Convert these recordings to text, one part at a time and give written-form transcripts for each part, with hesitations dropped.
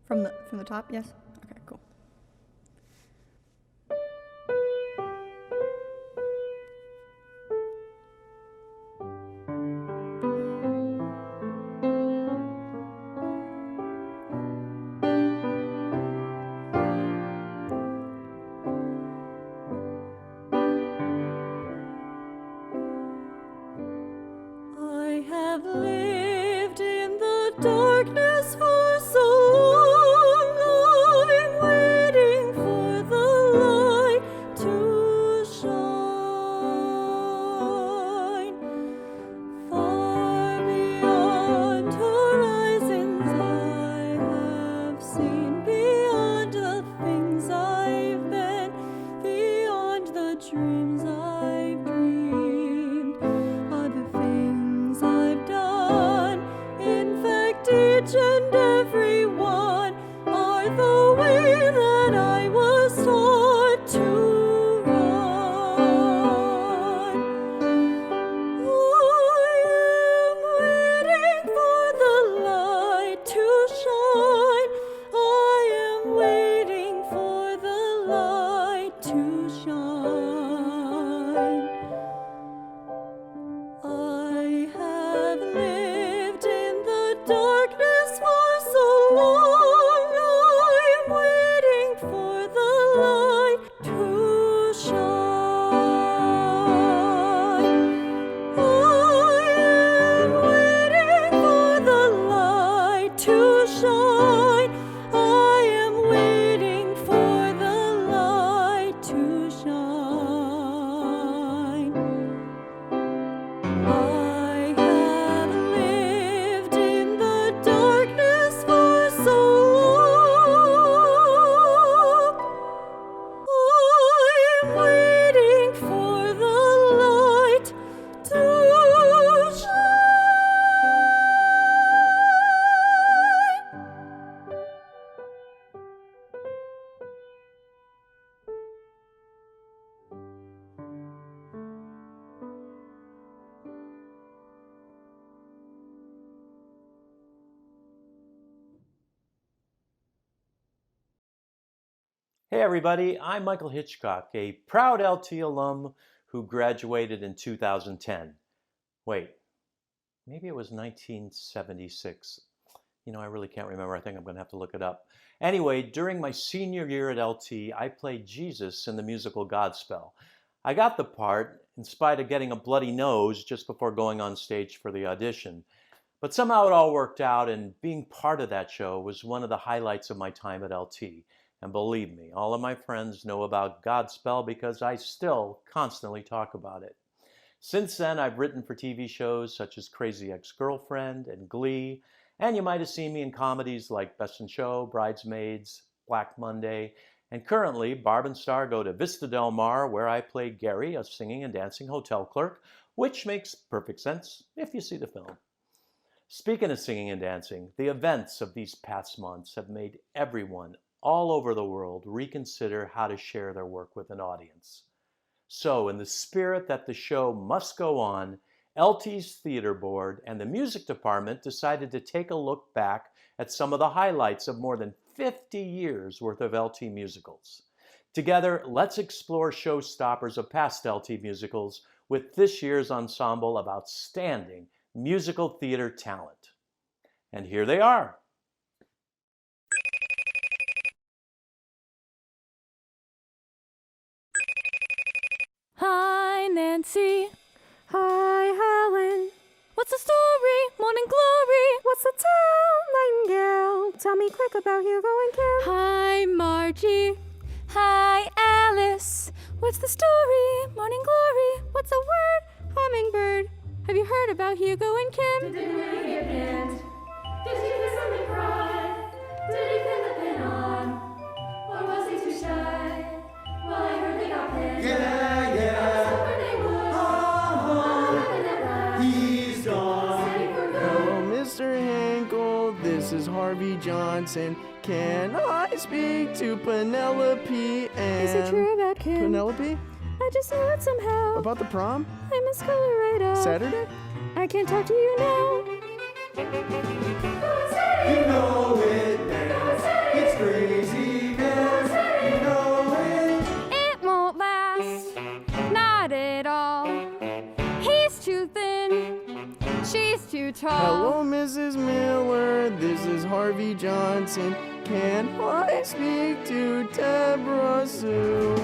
From the top, yes? Okay, cool. I have lived in the darkness for so long, I'm waiting for the light to shine. Far beyond horizons I have seen, beyond the things I've been, beyond the dreams I've dreamed, are the things I've done. In fact, each and every one are the way that I was taught to run. I am waiting for the light to shine. I am waiting for the light to shine. I have lived in the darkness for so long, I'm waiting for the light to shine. I am waiting for the light to shine. I am waiting for the light to shine. I have lived in the darkness for so long, I'm waiting for the light to shine. Hey everybody, I'm Michael Hitchcock, a proud LT alum who graduated in 2010. Wait, maybe it was 1976. I really can't remember. I think I'm going to have to look it up. Anyway, during my senior year at LT, I played Jesus in the musical Godspell. I got the part in spite of getting a bloody nose just before going on stage for the audition. But somehow it all worked out, and being part of that show was one of the highlights of my time at LT. And believe me, all of my friends know about Godspell because I still constantly talk about it. Since then, I've written for TV shows such as Crazy Ex-Girlfriend and Glee, and you might have seen me in comedies like Best in Show, Bridesmaids, Black Monday, and currently Barb and Star go to Vista Del Mar, where I play Gary, a singing and dancing hotel clerk, which makes perfect sense if you see the film. Speaking of singing and dancing, the events of these past months have made everyone all over the world reconsider how to share their work with an audience. So, in the spirit that the show must go on, LT's theater board and the music department decided to take a look back at some of the highlights of more than 50 years worth of LT musicals. Together, let's explore showstoppers of past LT musicals with this year's ensemble of outstanding musical theater talent. And here they are. Hi, Nancy. Hi, Helen. What's the story? Morning glory. What's the tale, Nightingale? Tell me quick about Hugo and Kim. Hi, Margie. Hi, Alice. What's the story? Morning glory. What's a word? Hummingbird. Have you heard about Hugo and Kim? Did Willie get pinned? Did he kiss and then cry? Did he pin the pin on? Or was he too shy? Well, I heard they got pinned. Yeah. He's gone. Hello, Mr. Hinkle. This is Harvey Johnson. Can I speak to Penelope and... Is it true about Kim? Penelope? I just know it somehow. About the prom? I must color right off. Saturday? I can't talk to you now. You know it, man. Harvey Johnson. Can I speak to Deborah Sue?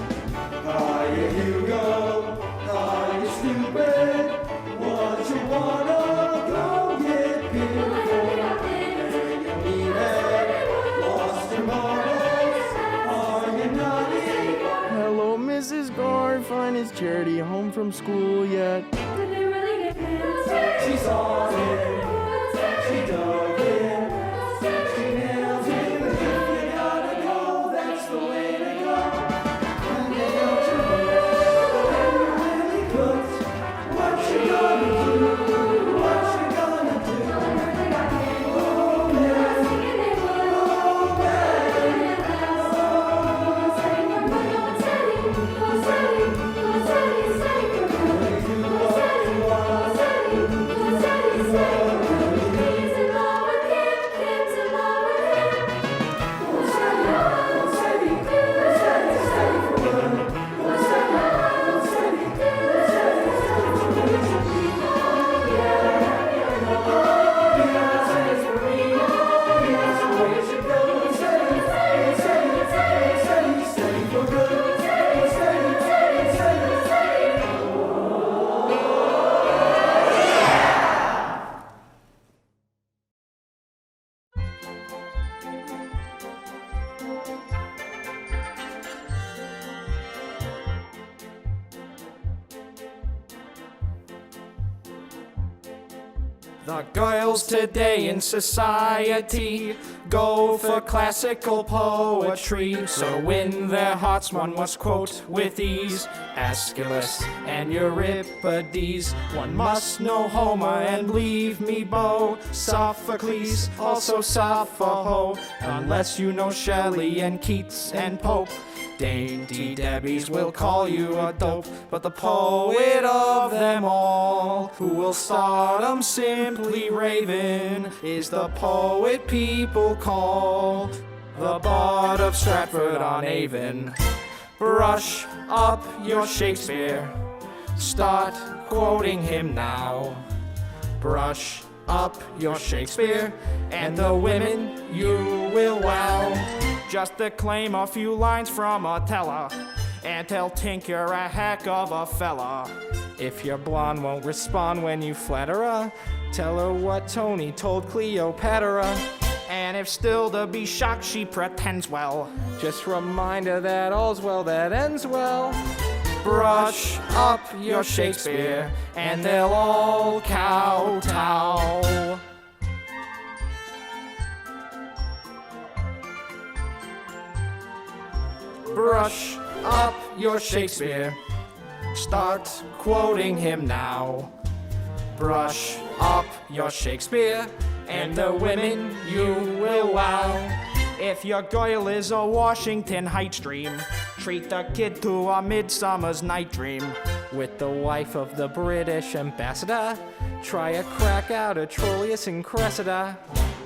Hiya, Hugo. Hiya, stupid. What you wanna go get beer for? Lost your marbles. Are you naughty? Hello, Mrs. Garfine. Is Charity home from school yet? Did they really get pants? She's on it. She dug in. She nails it. If you gotta go, that's the way to go. And they got your book, and you're really cooked. What you gonna do? What you gonna do? Oh, man. Oh, The girls today in society go for classical poetry. So win their hearts one must quote with ease Aeschylus and Euripides. One must know Homer and leave me Beau, Sophocles, also Sappho. Unless you know Shelley and Keats and Pope, Dainty Debbies will call you a dope. But the poet of them all, who will stardom simply raving, is the poet people call the Bard of Stratford-on-Avon. Brush up your Shakespeare, start quoting him now. Brush up your Shakespeare, and the women you will wow. Just declaim a few lines from Othello, and tell Tink you're a heck of a fella. If your blonde won't respond when you flatter her, tell her what Tony told Cleopatra. And if still to be shocked she pretends well, just remind her that all's well that ends well. Brush up your Shakespeare, and they'll all kowtow. Brush up your Shakespeare, start quoting him now. Brush up your Shakespeare, and the women you will wow. If your girl is a Washington Heights dream, treat the kid to a Midsummer's Night Dream. With the wife of the British ambassador, try a crack out of Troilus and Cressida.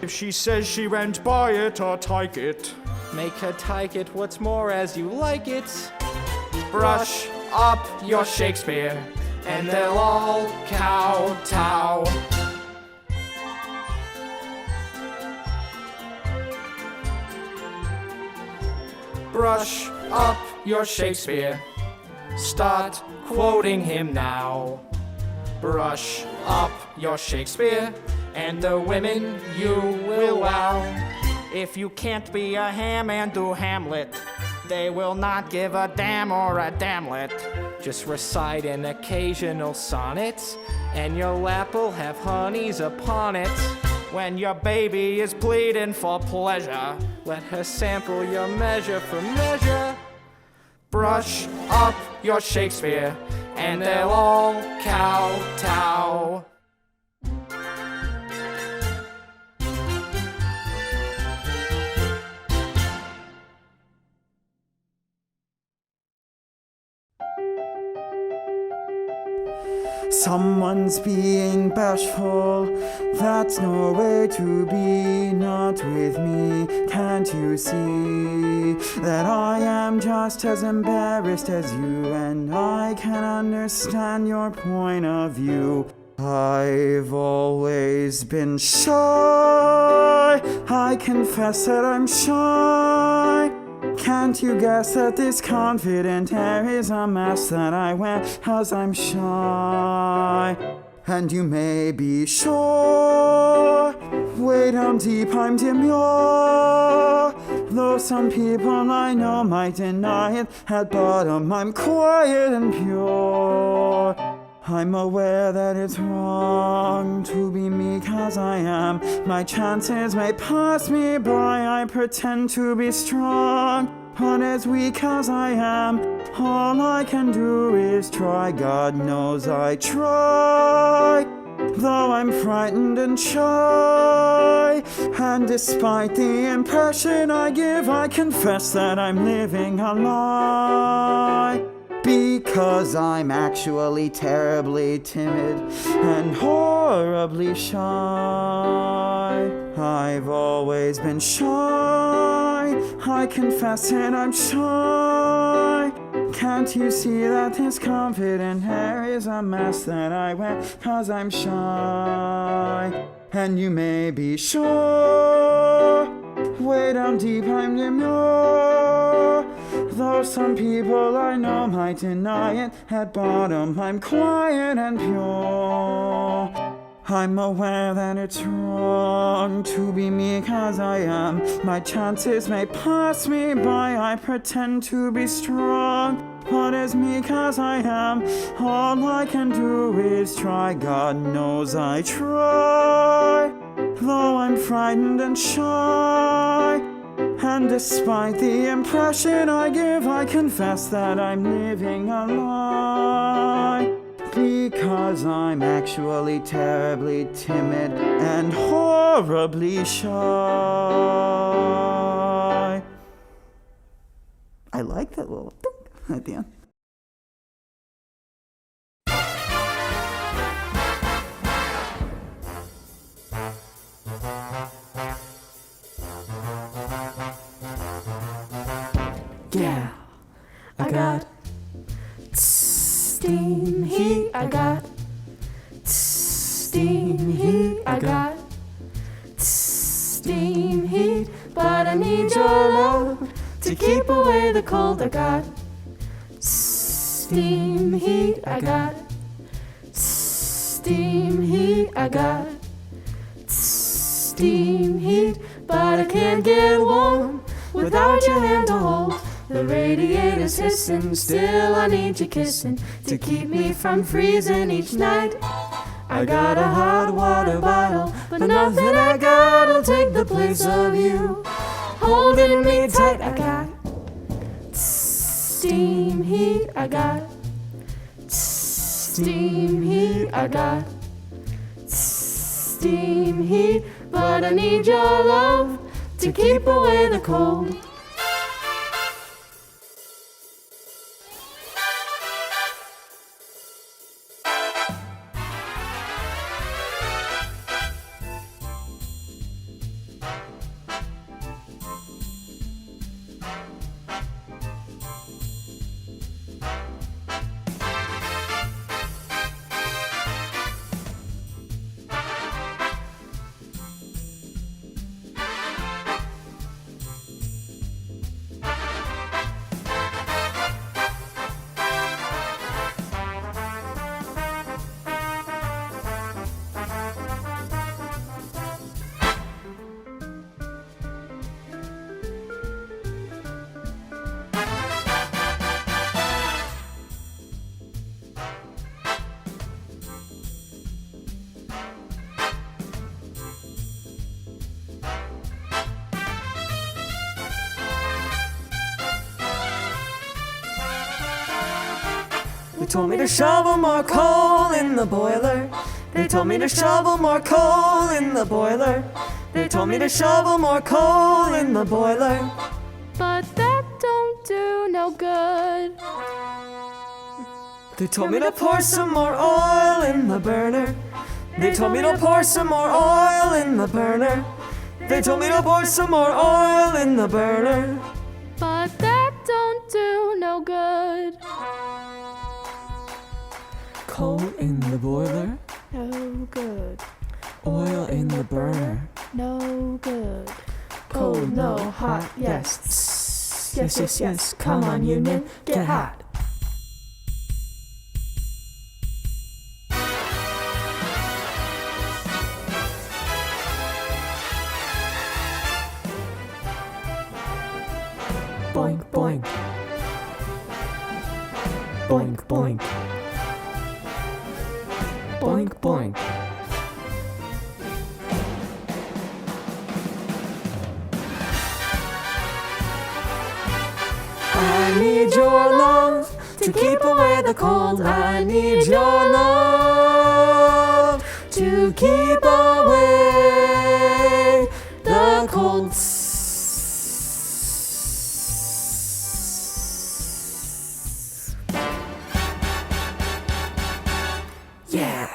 If she says she won't buy it or take it, make her take it, what's more as you like it. Brush up your Shakespeare, and they'll all kowtow. Brush up your Shakespeare, start quoting him now. Brush up your Shakespeare, and the women you will wow. If you can't be a ham and do Hamlet, they will not give a damn or a damlet. Just recite an occasional sonnet, and your lap will have honeys upon it. When your baby is pleading for pleasure, let her sample your measure for measure. Brush up your Shakespeare, and they'll all kowtow. Someone's being bashful, that's no way to be, not with me. Can't you see that I am just as embarrassed as you, and I can understand your point of view. I've always been shy, I I confess that I'm shy. Can't you guess that this confident air is a mask that I wear 'cause I'm shy? And you may be sure, way down deep I'm demure. Though some people I know might deny it, at bottom I'm quiet and pure. I'm aware that it's wrong to be me 'cause I am. My chances may pass me by, I pretend to be strong. But as weak as I am, all I can do is try. God knows I try, though I'm frightened and shy. And despite the impression I give, I confess that I'm living a lie. Because I'm actually terribly timid and horribly shy. I've always been shy. I confess that I'm shy. Can't you see that this confident air is a mask that I wear 'cause I'm shy? And you may be sure, way down deep I'm demure. Though some people I know might deny it, at bottom I'm quiet and pure. I'm aware that it's wrong to be me 'cause I am. My chances may pass me by, I pretend to be strong. But as me 'cause I am, all I can do is try. God knows I try, though I'm frightened and shy. And despite the impression I give, I confess that I'm living a lie. Because I'm actually terribly timid and horribly shy. I like that little thing at the end. Yeah, I got steam heat. I got steam heat. I got steam heat. But I need your love to keep away the cold. I got steam heat. I got steam heat. I got steam heat. But I can't get warm without your hand to hold. The radiator's hissing, still I need you kissing to keep me from freezing each night. I got a hot water bottle, but nothing I got'll take the place of you holding me tight. I got steam heat. I got steam heat. I got steam heat. But I need your love to keep away the cold. They told me to shovel more coal in the boiler. They told me to shovel more coal in the boiler. They told me to shovel more coal in the boiler. But that don't do no good. They told me to pour some more oil in the burner. They told me to pour some more oil in the burner. They told me to pour some more oil in the burner. But that don't do no good. Coal in the boiler, No good. oil in the burner. No good. cold, no, hot, yes. Yes, yes, yes, come on, Union, get hot. Boink, boink. Boink, boink. Boink, boink. I need your love to keep away the cold. I need your love to keep away the cold. Yeah.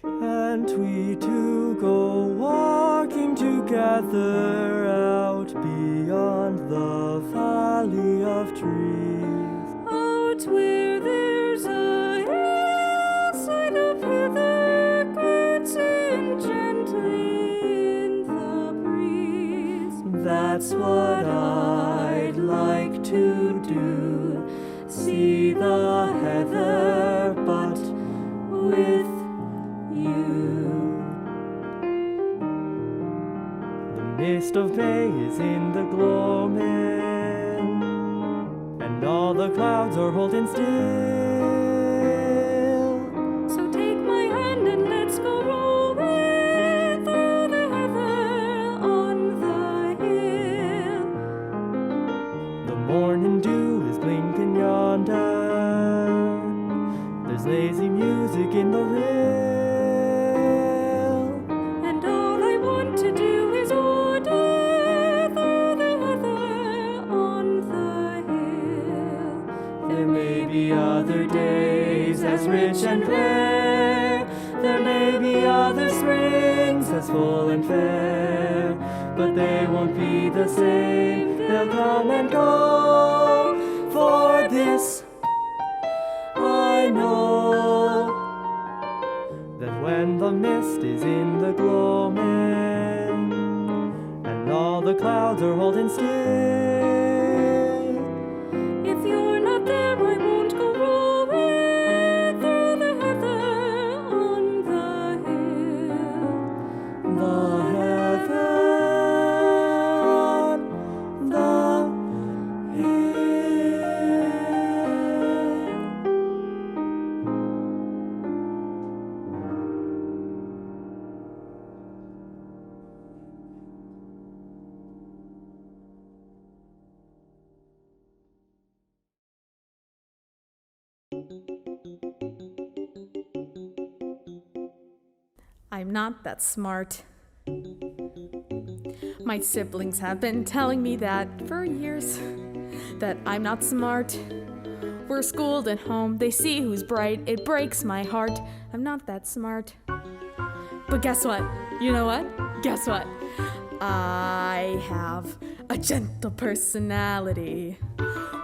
Can't we two go walking together out beyond the valley of trees? Out where there's a hillside of heather curtain gently in the breeze. That's what I'd like to do. See the heather, but with you. The mist of May is in the gloaming, and all the clouds are holding still. So take my hand and let's go rolling through the heather on the hill. The morning dew is blinking yonder. There's lazy music in the rill. And all I want to do is wander through the heather on the hill. There may be other days as rich and rare. There may be other springs as full and fair. But they won't be the same. They'll come and go. For this I know, that when the mist is in the gloaming, and all the clouds are holding still, If you're not there, I won't go rolling through the heather on the hill. the heather on the hill. I'm not that smart. My siblings have been telling me that for years, that I'm not smart. We're schooled at home, they see who's bright, it breaks my heart. I'm not that smart. But guess what? You know what? Guess what? I have a gentle personality,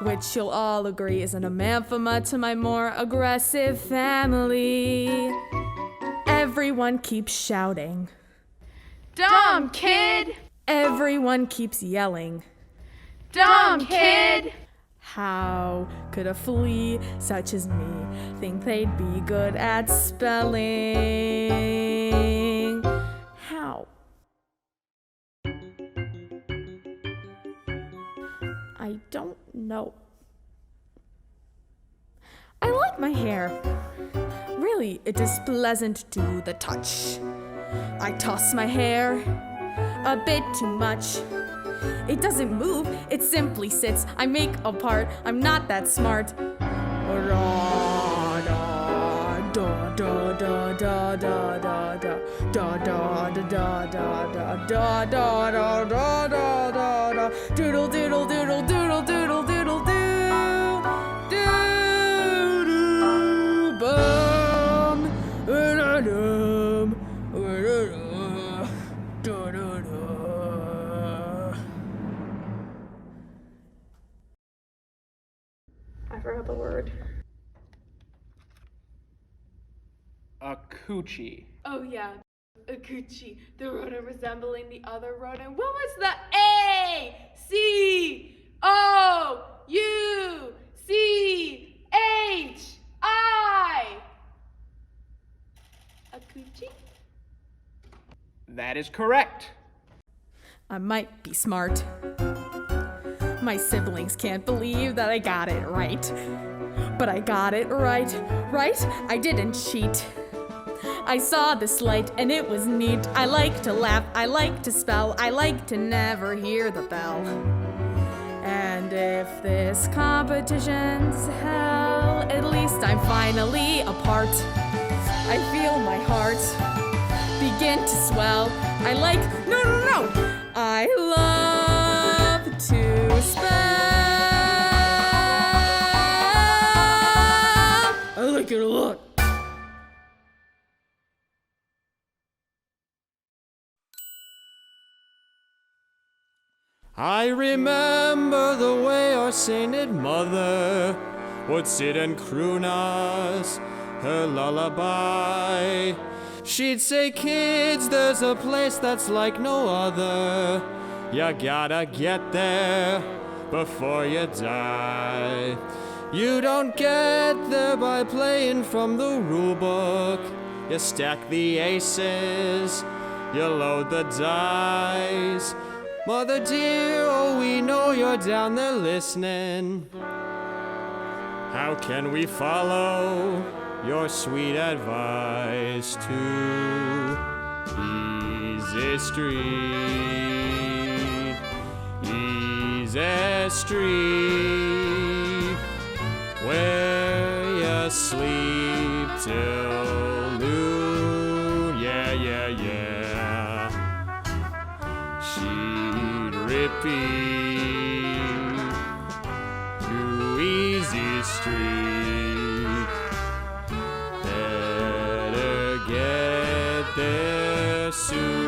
which you'll all agree is an anathema to my more aggressive family. Everyone keeps shouting, Dumb kid! everyone keeps yelling, Dumb kid! how could a flea such as me think they'd be good at spelling? How? I don't know. I like my hair. Really, it is pleasant to the touch. I toss my hair a bit too much. It doesn't move, it simply sits. I make a part, I'm not that smart. Doodle doodle doodle doodle doodle doodle doo. Doo bum. I forgot the word. A coochie. Oh yeah, a Gucci, the rodent resembling the other rodent. What was the A-C-O-U-C-H-I? A Gucci? That is correct. I might be smart. My siblings can't believe that I got it right. But I got it right? I didn't cheat. I saw this light and it was neat. I like to laugh, I like to spell, I like to never hear the bell. And if this competition's hell, at least I'm finally a part. I feel my heart begin to swell. I like, no, I love to spell. I like it a lot. I remember the way our sainted mother would sit and croon us her lullaby. She'd say, kids, there's a place that's like no other. You gotta get there before you die. You don't get there by playing from the rule book. You stack the aces, you load the dice. Mother dear, oh, we know you're down there listening. How can we follow your sweet advice to Easy Street, Easy Street, where you sleep till noon, yeah. She'd repeat to Easy Street, better get there soon.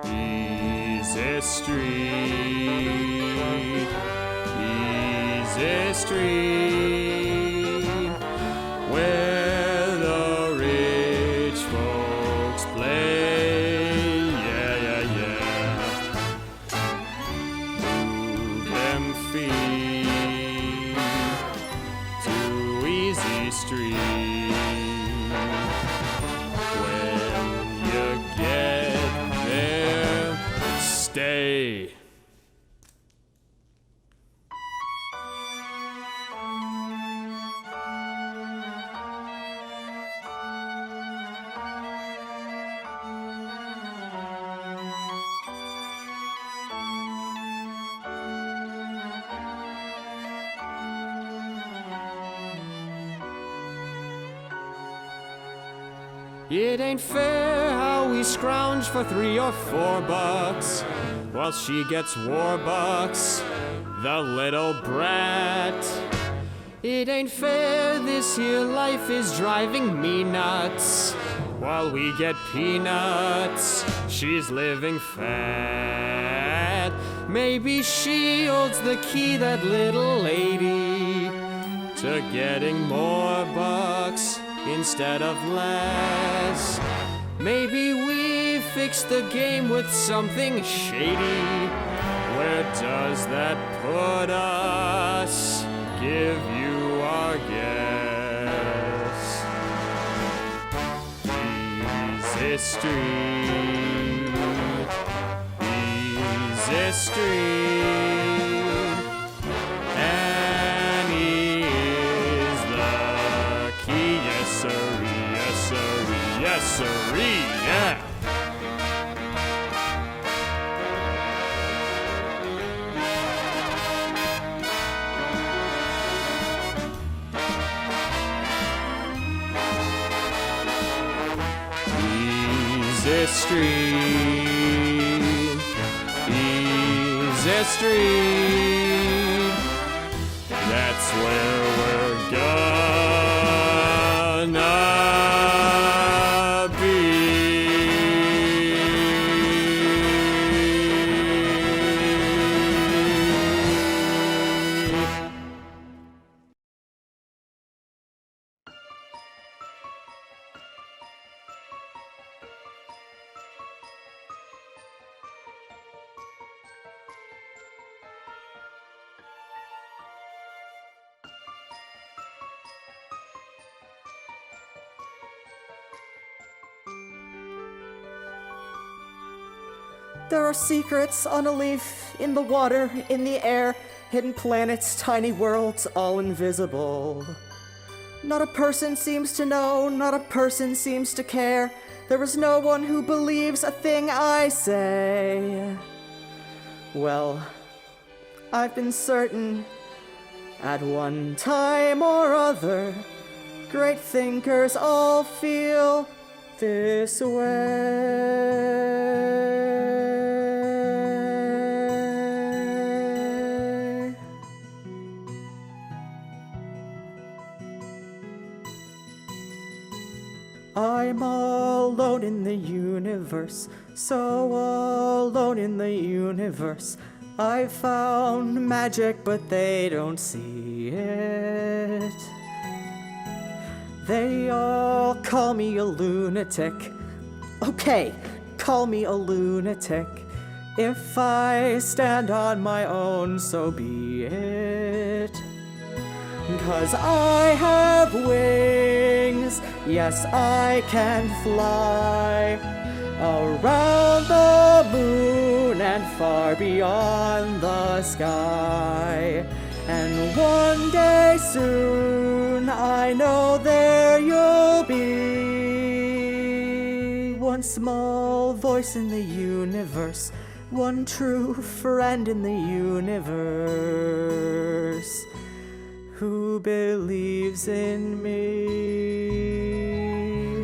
Easy Street, Easy Street, where the rich folks play, yeah. Move them feet to Easy Street. When you get there, stay. It ain't fair how we scrounge for $3 or $4 while she gets Warbucks, the little brat. It ain't fair, this here life is driving me nuts while we get peanuts. She's living fat. Maybe she holds the key, that little lady, to getting more bucks instead of less. Maybe we fix the game with something shady. Where does that put us? Give you our guess. Easy Street, Easy Street, Annie is the key, yes sirree, yes sirree, yes sirree, yeah. Easy Street, Easy Street. That's where we're gonna be. There are secrets on a leaf, in the water, in the air, hidden planets, tiny worlds, all invisible. Not a person seems to know, not a person seems to care. There is no one who believes a thing I say. Well, I've been certain, at one time or other, great thinkers all feel this way. I'm alone in the universe, so alone in the universe. I found magic, but they don't see it. They all call me a lunatic. Okay, call me a lunatic. If I stand on my own, so be it. 'Cause I have wings, yes, I can fly around the moon and far beyond the sky. And one day soon, I know there you'll be. One small voice in the universe, one true friend in the universe, who believes in me.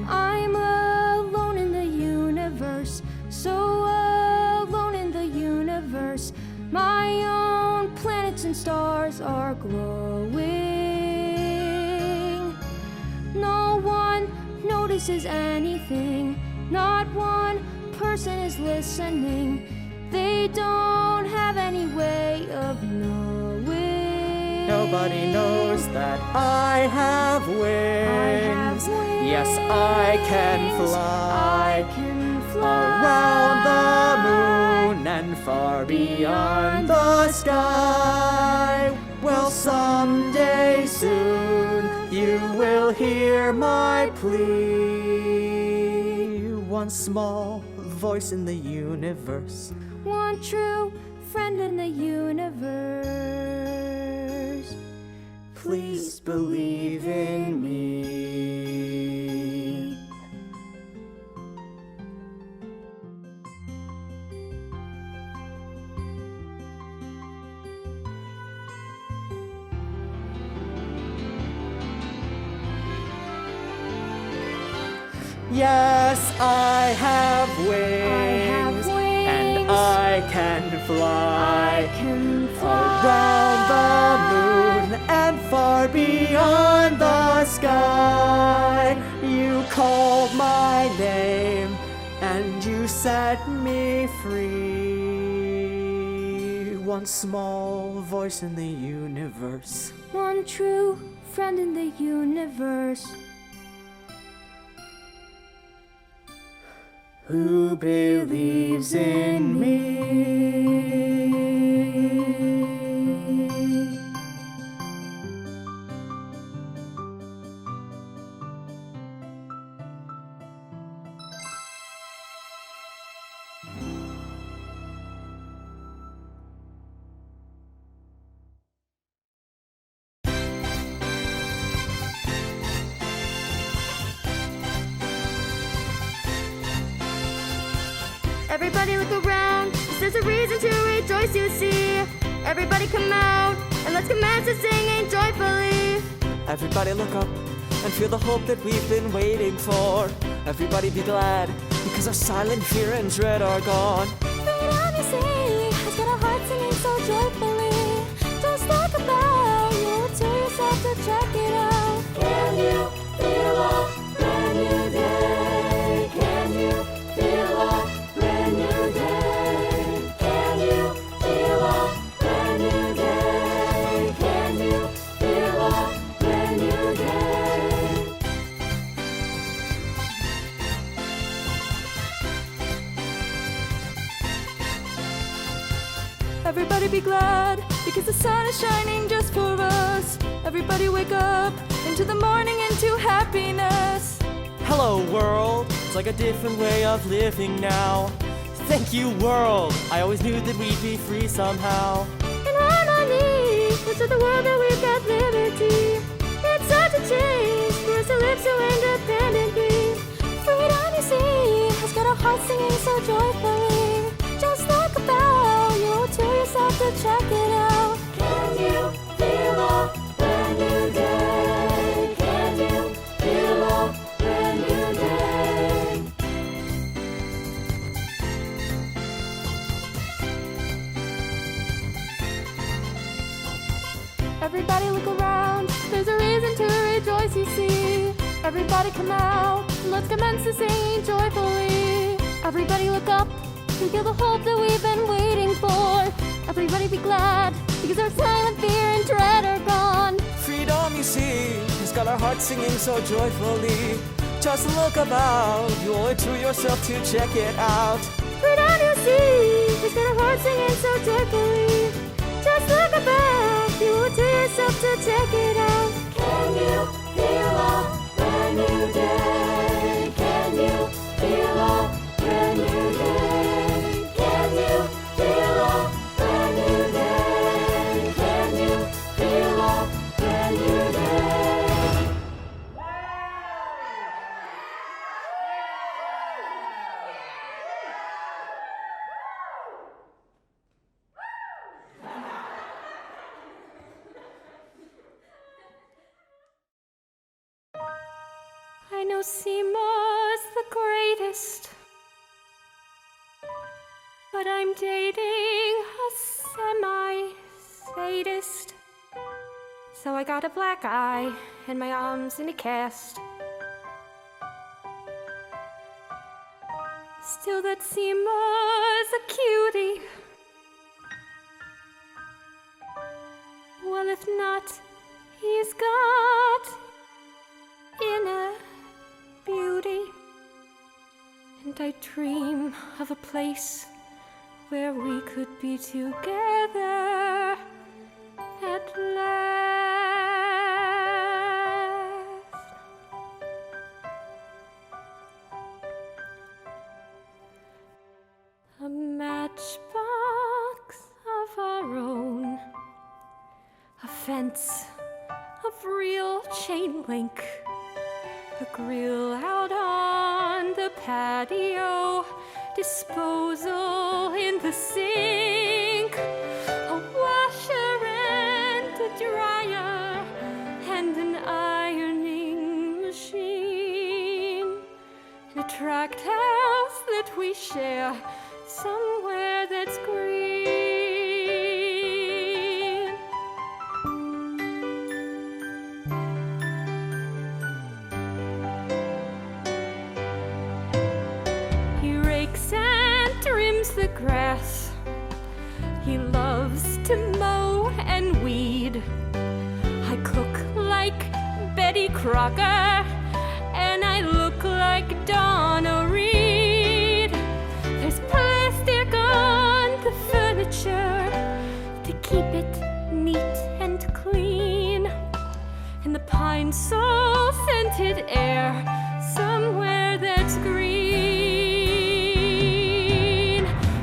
I'm alone in the universe, so alone in the universe. My own planets and stars are glowing. No one notices anything, not one person is listening. They don't have any way of knowing. Nobody knows that I have wings. Yes, I can fly. Around the moon and far beyond the sky. Well, someday soon you will hear my plea. One small voice in the universe, one true friend in the universe. Please believe in me. Yes, I have wings, and I can fly, around the moon and far beyond the sky. You called my name and you set me free. One small voice in the universe, one true friend in the universe, who believes in me. Everybody look around, there's a reason to rejoice, you see. Everybody come out, and let's commence to singing joyfully. Everybody look up and feel the hope that we've been waiting for. Everybody be glad, because our silent fear and dread are gone. Freedom, you see, has got our hearts singing so joyfully. Just think about you to yourself to check it out. Can you feel a brand new day? Can you feel a brand new day? Can you feel a brand new day? Can you feel a brand new day? Everybody be glad, because the sun is shining just for us. Everybody wake up into the morning, into happiness. Hello, world. It's like a different way of living now. Thank you, world. I always knew that we'd be free somehow. In harmony, it's the world that we've got liberty. It's such a change for us to live so independently. Freedom, you see, has got our hearts singing so joyfully. Just think about you to yourself to check it out. Can you feel a brand new day? Can you feel a brand new day? Everybody look around, there's a reason to rejoice, you see. Everybody come out, let's commence to sing joyfully. Everybody look up and feel the hope that we've been waiting for. Everybody be glad, because our silent fear and dread are gone. Freedom, you see, has got our hearts singing so joyfully. Just look about, you owe it to yourself to check it out. Freedom, you see, has got our hearts singing so joyfully. Just look about, you owe it to yourself to check it out. Can you feel a brand new day? Can you feel a brand new day? Can you feel a brand new day? Can you feel a brand new day? I know Seema's the greatest, but I'm dating a semi-sadist. So I got a black eye and my arms in a cast. Still, that Seema's a cutie. Well, if not, he's got inner beauty. And I dream of a place where we could be together at last. A matchbox of our own, a fence of real chain link, a grill out on the patio, disposal in the sink, a washer and a dryer, and an ironing machine, and a tract house that we share somewhere that's green. He rakes and trims the grass. He loves to mow and weed. I cook like Betty Crocker, and I look like Donna Reed. There's plastic on the furniture to keep it neat and clean, and the pine sol scented air somewhere that's green.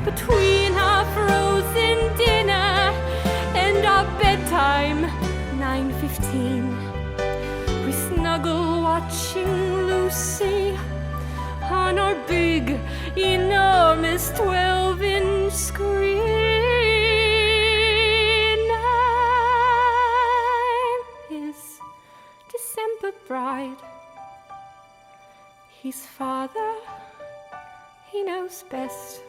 Between our frozen dinner and our bedtime, 9:15, we snuggle watching Lucy on our big, enormous 12-inch screen. I'm his December bride. He's father he knows best.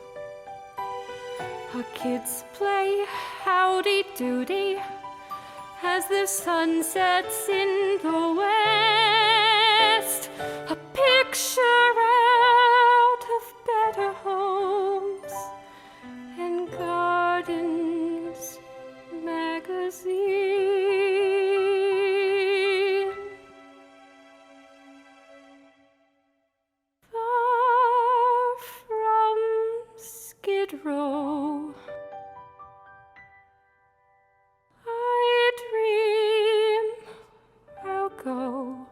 Our kids play howdy-doody as the sun sets in the west. A picture out of better homes and gardens magazine. Far from Skid Row, I dream I'll go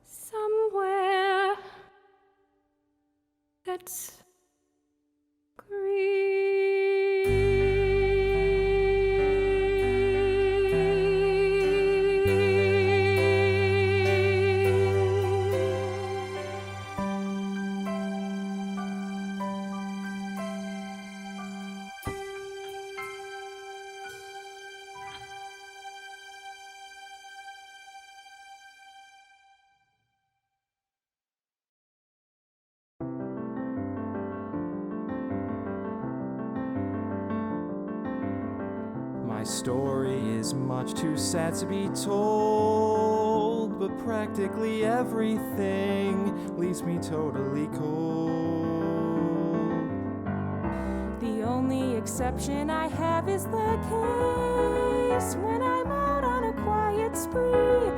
somewhere that's My story is much too sad to be told, but practically everything leaves me totally cold. The only exception I have is the case when I'm out on a quiet spree,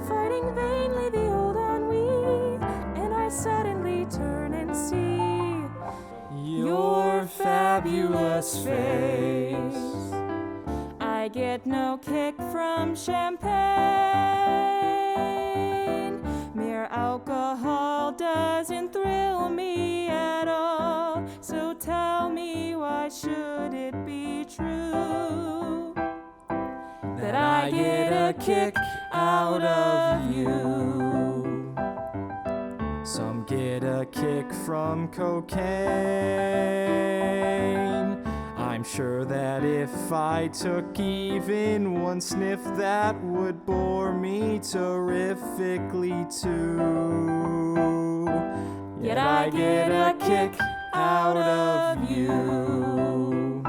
fighting vainly the old ennui, and I suddenly turn and see Your fabulous face. I get no kick from champagne. Mere alcohol doesn't thrill me at all. So tell me, why should it be true that I get a kick out of you? Some get a kick from cocaine. I'm sure that if I took even one sniff, that would bore me terrifically too. Yet I get a kick out of you.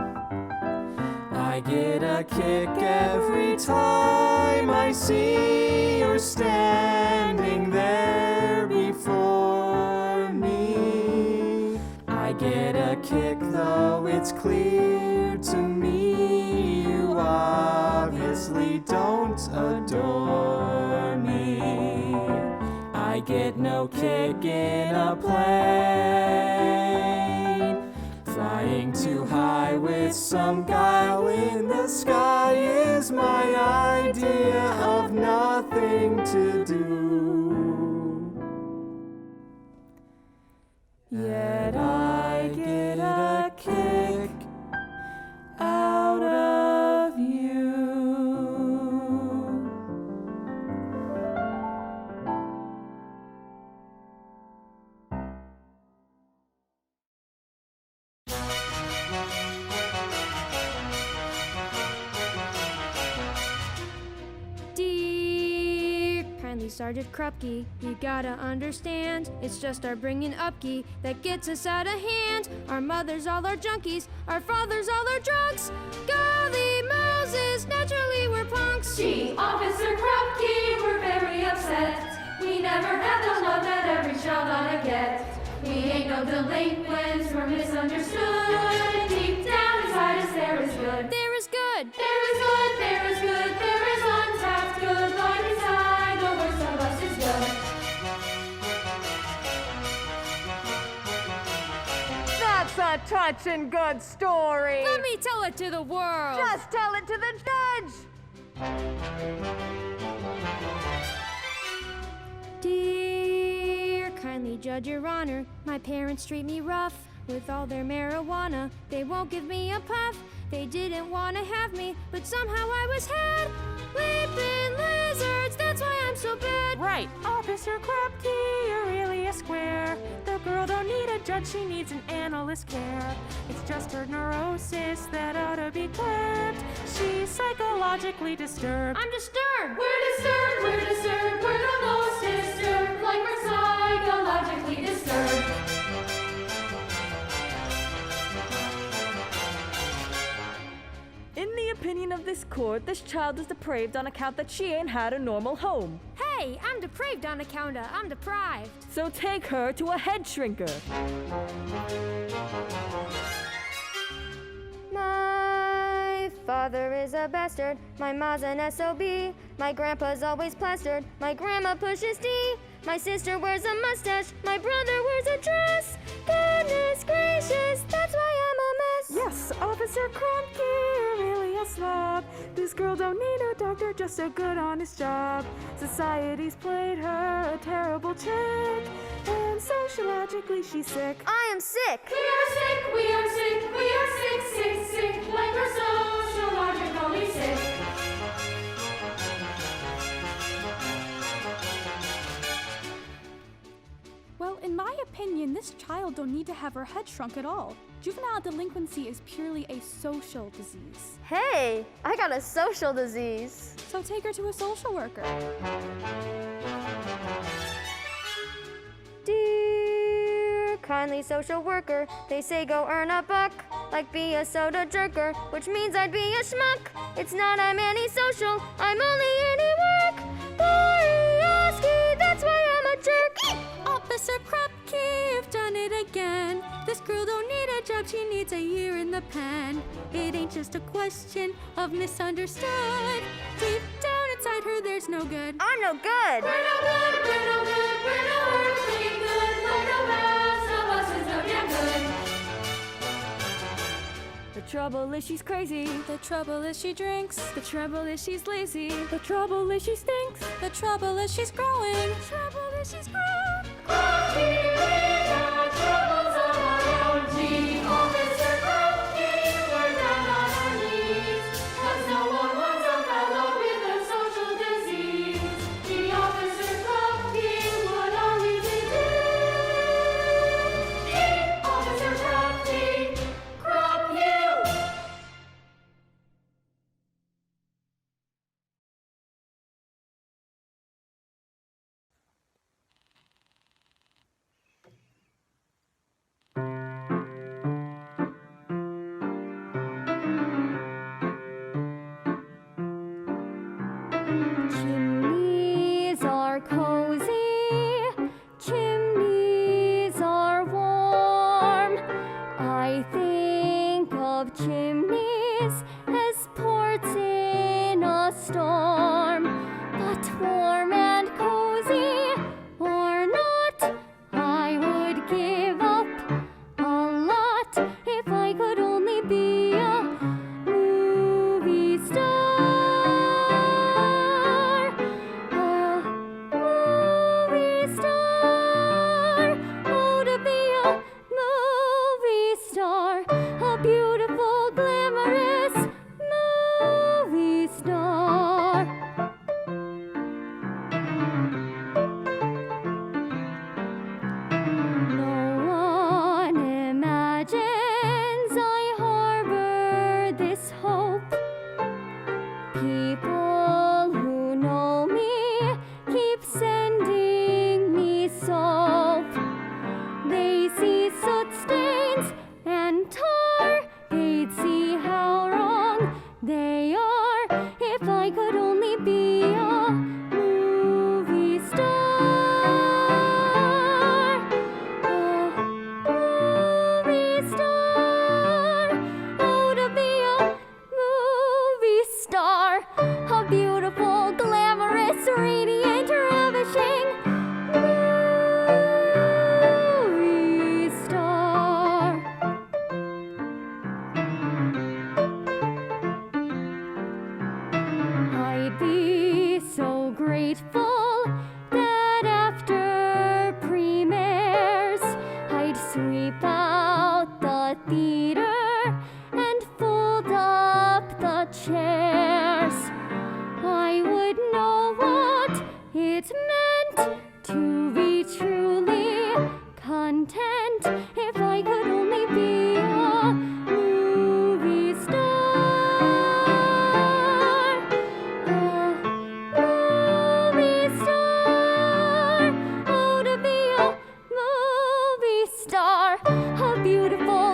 I get a kick every time I see you're standing there before me. I get a kick, though it's clear to me you obviously don't adore me. I get no kick in a plane, flying too high with some guile in the sky is my idea of nothing to do. Yet I get a kick out of you. Dear kindly Sergeant Krupke, you gotta understand, it's just our bringing upkey that gets us out of hand. Our mothers all are junkies, our fathers all are drunks. Golly Moses, naturally we're punks. Gee, Officer Krupke, we're very upset. We never had the love that every child ought to get. We ain't no delinquents, we're misunderstood. Deep down inside us there is good. There is good. There is good, there is good, there is untapped good. Light inside, the worst of us is good. That's a touching good story. Let me tell it to the world. Just tell it to the judge. Dear kindly Judge, Your Honor, my parents treat me rough with all their marijuana. They won't give me a puff. They didn't want to have me, but somehow I was had. Weeping lizards, that's why I'm so bad. Right, Officer Krupke, you're really a square. The girl don't need a judge, she needs an analyst care. It's just her neurosis that ought to be curbed. She's psychologically disturbed. I'm disturbed. We're disturbed, we're disturbed, we're the most disturbed. Like we're psychologically opinion of this court, this child is depraved on account that she ain't had a normal home. Hey, I'm depraved on account of I'm deprived. So take her to a head shrinker. My father is a bastard, my ma's an SOB, my grandpa's always plastered, my grandma pushes D, my sister wears a mustache, my brother wears a dress. Goodness gracious, that's why I'm a mess. Yes, Officer Krumke, really a slob. This girl don't need a doctor, just a good honest job. Society's played her a terrible trick, and sociologically she's sick. I am sick. We are sick, we are sick, we are sick, sick, sick, like we're sociologically sick. Well, in my opinion, this child don't need to have her head shrunk at all. Juvenile delinquency is purely a social disease. Hey, I got a social disease. So take her to a social worker. Dear kindly social worker, they say go earn a buck, like be a soda jerker, which means I'd be a schmuck. It's not I'm antisocial, I'm only any work. Borioski, that's why I'm a jerk. Officer Krupke, you've done it again. This girl don't need a job, she needs a year in the pen. It ain't just a question of misunderstood. Deep down inside her, there's no good. I'm no good. We're no good, we're no good, we're no earthly good, like the rest of us is no damn good. The trouble is she's crazy. The trouble is she drinks. The trouble is she's lazy. The trouble is she stinks. The trouble is she's growing. The trouble is she's growing. Troubles of our own. Gee, Officer Krupke, we're down on our knees, 'cause no one wants a fellow with a social disease. Gee, Officer Krupke, what are we to do? Gee, Officer Krupke, Krupp you! Chimneys are cozy, chimneys are warm. I think of chimneys as ports in a storm. But warm and cozy or not, I would give up a lot if I could only be a movie star. Beautiful,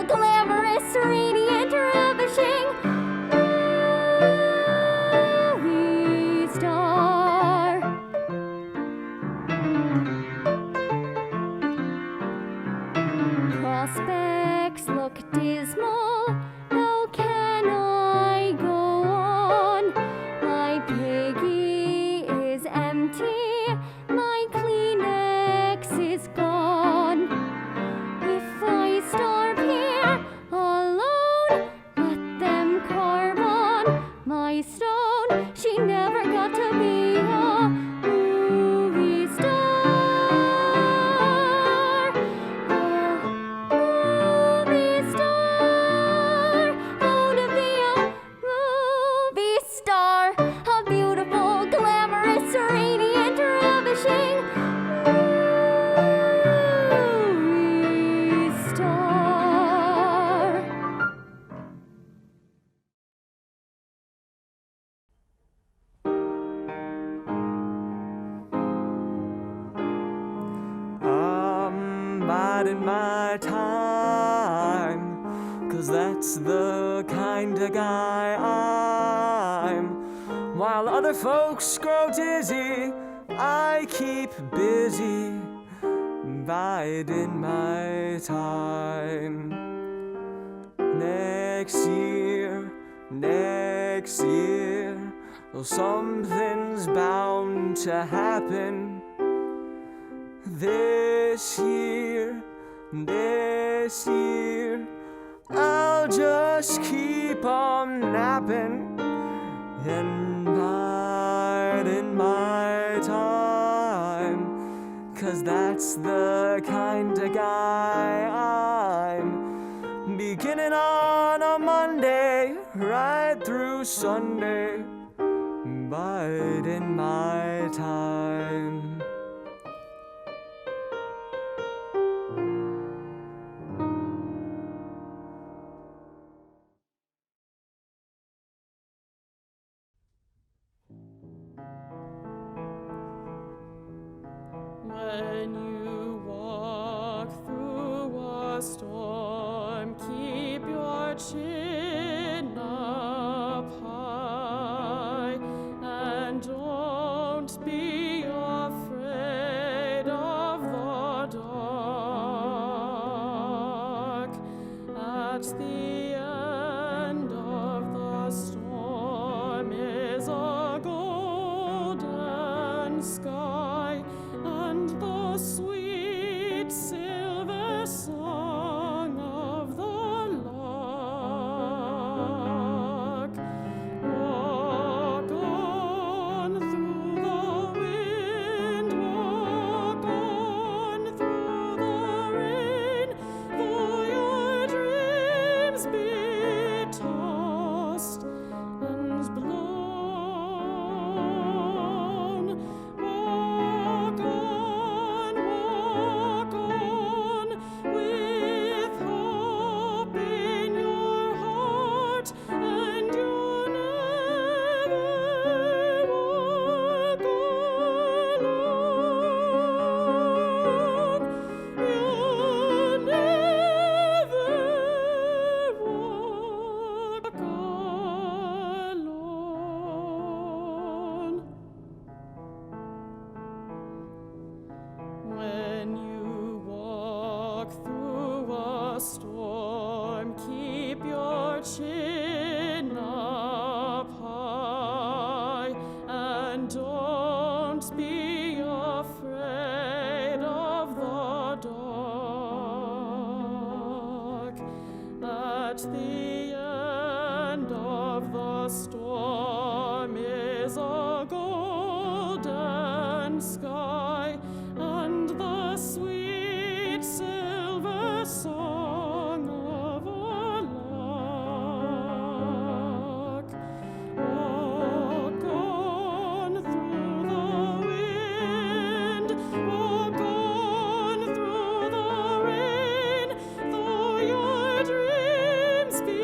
glamorous, radiant, ravishing movie biding my time. 'Cause that's the kind of guy I'm. While other folks grow dizzy, I keep busy biding my time. Next year, well, something's bound to happen. This year, I'll just keep on napping and biding my time. 'Cause that's the kind of guy I'm. Beginning on a Monday, right through Sunday, biding my time. When you walk through a storm, keep your chin up high, and don't be afraid of the dark. At the end of the storm is a golden sky, and the sweet silver song of the lark. Walk on through the wind, walk on through the rain, though your dreams be tossed and blown. Walk on with hope in your heart, and you'll never walk alone. You'll never walk alone. When you walk through a storm, keep your chin up high, and don't be afraid of the dark. At the end of the storm is a golden sky, and the sweet silver song of a lark. Walk on through the wind, walk on through the rain, though your dreams be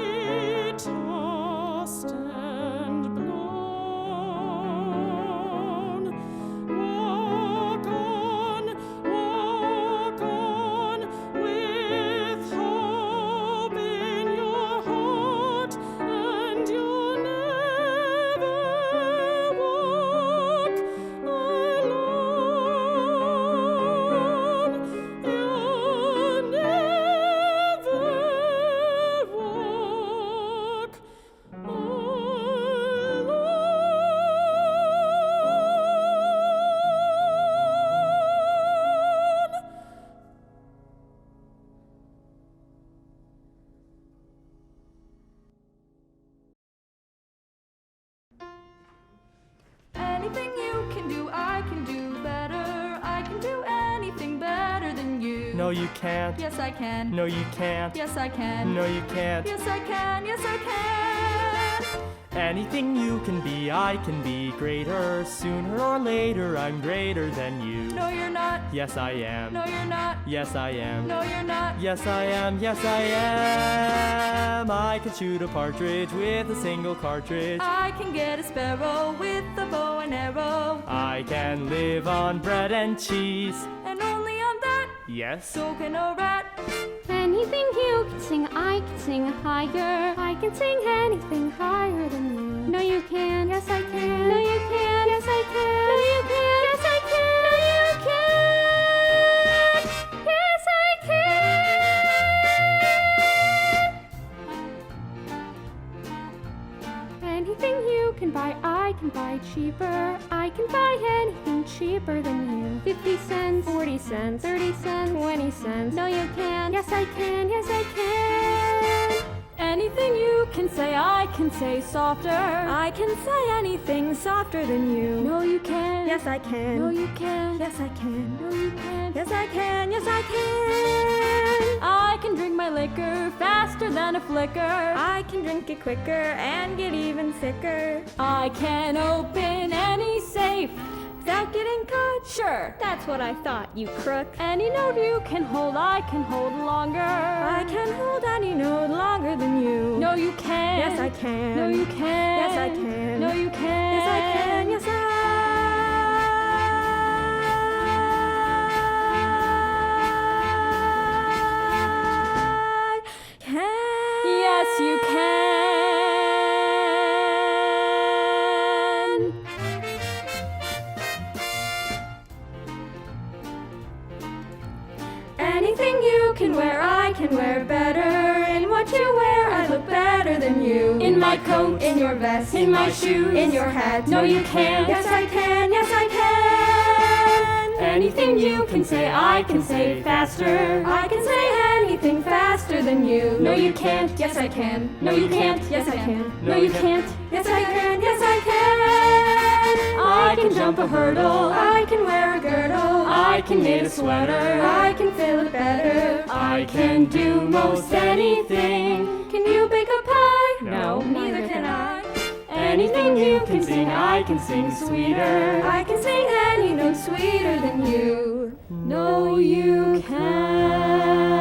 tossed and blown. Walk on with hope in your heart, and you'll never walk alone. You'll never walk alone. Anything you can do, I can do better. I can do anything better than you. No, you can't. Yes, I can. No, you can't. Yes, I can. No, you can't. Yes, I can. Yes, I can. Anything you can be, I can be greater. Sooner or later, I'm greater than you. No, you're not. Yes, I am. No, you're not. Yes, I am. No, you're not. Yes, I am. Yes, I am. I can shoot a partridge with a single cartridge. I can get a sparrow with a bow and arrow. I can live on bread and cheese. And only on that Yes? So can a rat. Anything you can sing, I can sing higher. I can sing anything higher than you. No, you can. Yes, I can. No, you can. Yes, I can. No, you can. Yes, I can. No, you can. Yes, I can. Anything you can buy, I can buy cheaper. I can buy anything cheaper than you. 50 cents, 40 cents, 30 cents, 20 cents. No, you can. Yes, I can. Yes, I can. Anything you can say, I can say softer. I can say anything softer than you. No, you can. Yes, I can. No, you can. Yes, I can. No, you can. Yes, I can. Yes, I can. I can drink my liquor faster than a flicker. I can drink it quicker and get even sicker. I can open any safe without getting caught. Sure, that's what I thought, you crook. Any note you can hold, I can hold longer. I can hold any note longer than you. No, you can. Yes, I can. No, you can. Yes, I can. No, you can. Yes, I can. Yes, I can. Yes, you can. Anything you can wear, I can wear better. In what you wear, I look better than you. In my coat, in your vest, in my shoes, in your hat. No, you can't. Yes, I can. Yes, I can. Anything you can say, I can say faster. I can say anything faster than you. No, you can't. Yes, I can. No, you can't. Yes, I can. No, you can't. Yes, I can. Yes, I can. I can jump a hurdle. I can wear a girdle. I can knit a sweater. I can feel it better. I can do most anything. Can you bake a pie? No, neither can I. Anything you can sing, I can sing sweeter. I can sing any note sweeter than you. No, you can.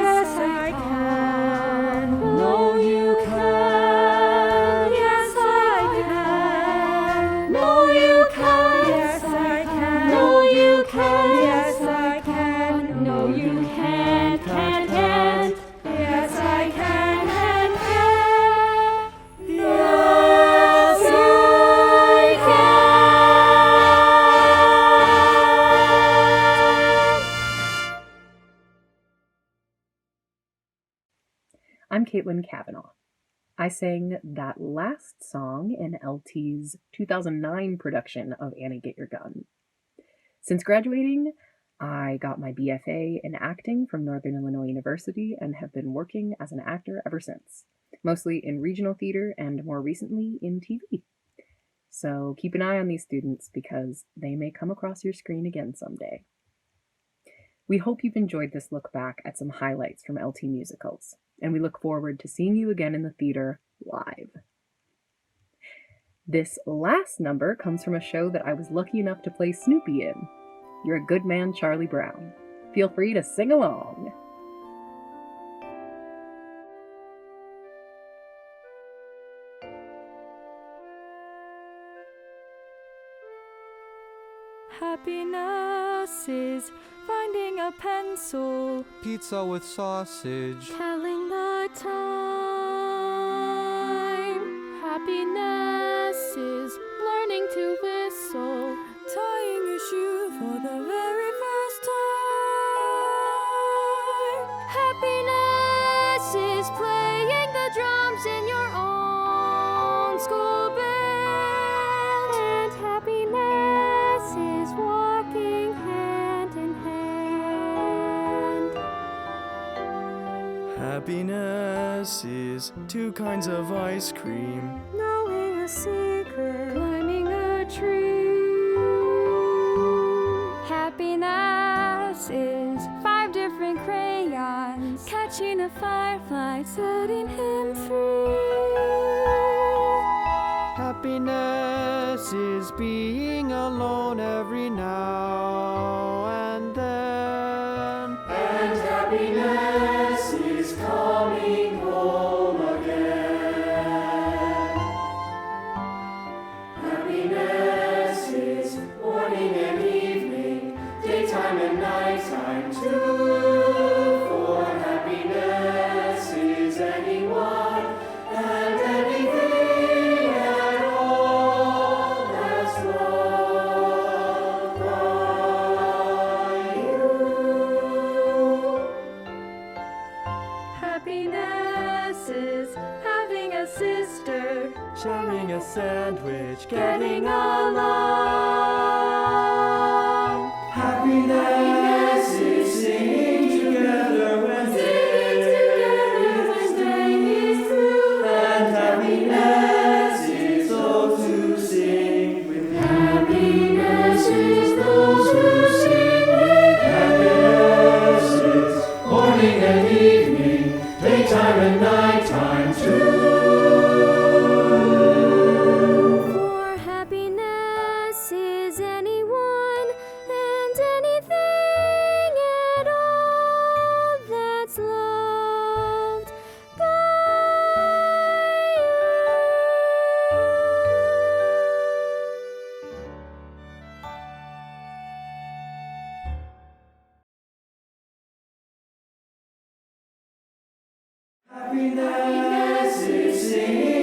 Yes, I can. No, you can. Yes, I can. No, you can. Yes, I can. No, you can. Yes, I can. No, you can't. Can't. Yes, I can. Yes, I I'm Caitlin Kavanaugh. I sang that last song in LT's 2009 production of Annie Get Your Gun. Since graduating, I got my BFA in acting from Northern Illinois University and have been working as an actor ever since, mostly in regional theater and more recently in TV. So keep an eye on these students because they may come across your screen again someday. We hope you've enjoyed this look back at some highlights from LT musicals, and we look forward to seeing you again in the theater live. This last number comes from a show that I was lucky enough to play Snoopy in. You're a Good Man, Charlie Brown. Feel free to sing along. Happiness is finding a pencil, Pizza with sausage. Telling the time. Happiness is learning to whistle. tying a shoe for the very first time. Happiness is playing the drums in your own school band. And happiness is walking hand in hand. Happiness is 2 kinds of ice cream. Knowing a secret. Climbing a tree. Happiness is 5 different crayons, catching a firefly, setting him free. Happiness is being alone every now and then. And happiness is coming home again. Happiness is morning and evening, daytime and nighttime, getting along. Happiness is singing together when day is through. And happiness is those who sing with happiness is those who sing with happiness is morning and evening, daytime and nighttime too. For happiness is anyone and anything at all that's loved by Happiness is singing